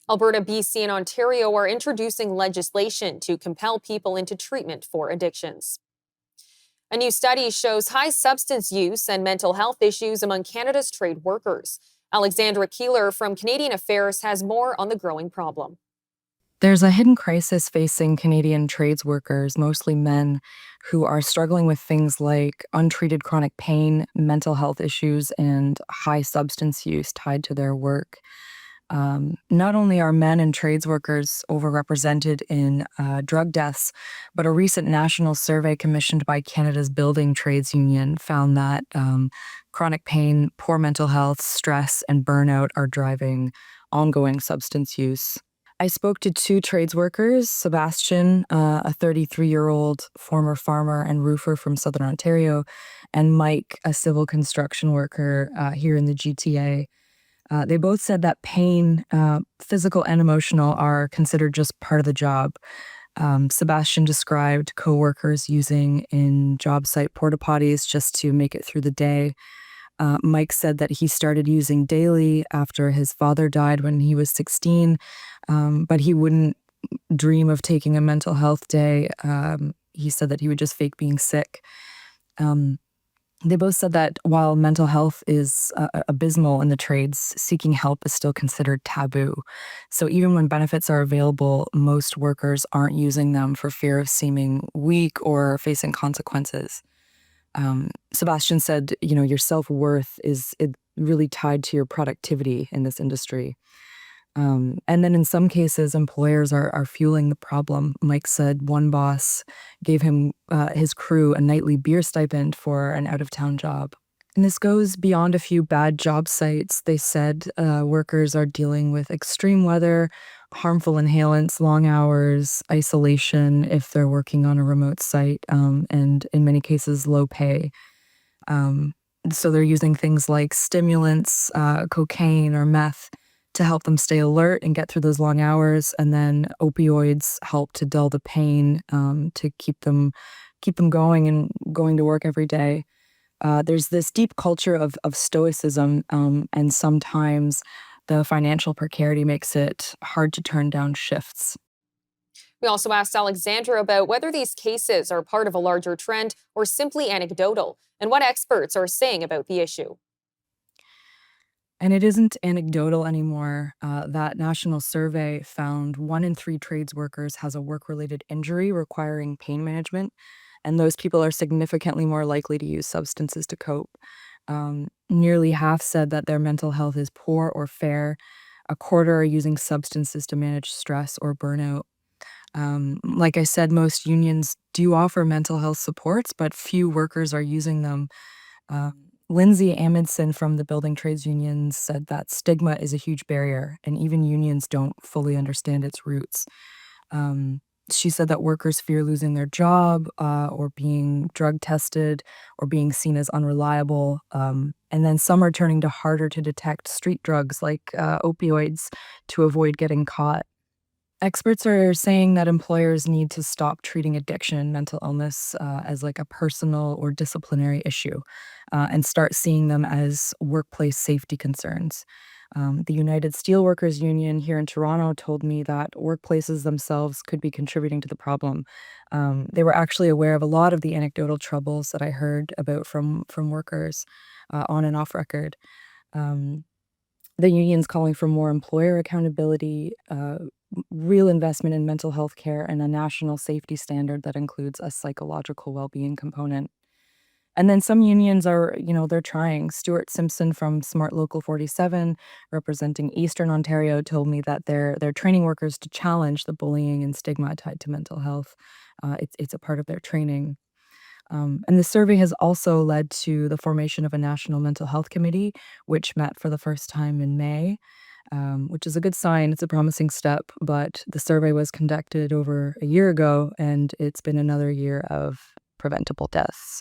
Alberta, BC, and Ontario are introducing legislation to compel people into treatment for addictions. A new study shows high substance use and mental health issues among Canada's trade workers. Alexandra Keeler from Canadian Affairs has more on the growing problem. There's a hidden crisis facing Canadian trades workers, mostly men, who are struggling with things like untreated chronic pain, mental health issues, and high substance use tied to their work. Not only are men and trades workers overrepresented in drug deaths, but a recent national survey commissioned by Canada's Building Trades Union found that chronic pain, poor mental health, stress, and burnout are driving ongoing substance use. I spoke to two trades workers, Sebastian, a 33-year-old former farmer and roofer from Southern Ontario, and Mike, a civil construction worker here in the GTA. They both said that pain, physical and emotional, are considered just part of the job. Sebastian described coworkers using in job site porta potties just to make it through the day. Mike said that he started using daily after his father died when he was 16, but he wouldn't dream of taking a mental health day. He said that he would just fake being sick. Um, they both said that while mental health is abysmal in the trades, seeking help is still considered taboo. So even when benefits are available, most workers aren't using them for fear of seeming weak or facing consequences. Sebastian said, your self-worth is really tied to your productivity in this industry. And then in some cases, employers are fueling the problem. Mike said one boss gave him his crew a nightly beer stipend for an out-of-town job. And this goes beyond a few bad job sites. They said workers are dealing with extreme weather, harmful inhalants, long hours, isolation if they're working on a remote site, and in many cases, low pay. Um, so they're using things like stimulants, cocaine or meth to help them stay alert and get through those long hours. And then opioids help to dull the pain, to keep them going and going to work every day. There's this deep culture of stoicism, and sometimes the financial precarity makes it hard to turn down shifts. We also asked Alexandra about whether these cases are part of a larger trend or simply anecdotal, and what experts are saying about the issue. And it isn't anecdotal anymore. That national survey found 1 in 3 trades workers has a work-related injury requiring pain management, and those people are significantly more likely to use substances to cope. Nearly half said that their mental health is poor or fair. A quarter are using substances to manage stress or burnout. Like I said, most unions do offer mental health supports, but few workers are using them. Um, Lindsay Amundsen from the Building Trades Union said that stigma is a huge barrier, and even unions don't fully understand its roots. Um, she said that workers fear losing their job, or being drug tested, or being seen as unreliable. And then some are turning to harder to detect street drugs like opioids to avoid getting caught. Experts are saying that employers need to stop treating addiction and mental illness as like a personal or disciplinary issue, and start seeing them as workplace safety concerns. The United Steelworkers Union here in Toronto told me that workplaces themselves could be contributing to the problem. They were actually aware of a lot of the anecdotal troubles that I heard about from workers on and off record. Um, the union's calling for more employer accountability, real investment in mental health care, and a national safety standard that includes a psychological well-being component. And then some unions are, they're trying. Stuart Simpson from Smart Local 47, representing Eastern Ontario, told me that they're training workers to challenge the bullying and stigma tied to mental health. It's a part of their training. And the survey has also led to the formation of a national mental health committee, which met for the first time in May, which is a good sign. It's a promising step, but the survey was conducted over a year ago, and it's been another year of preventable deaths.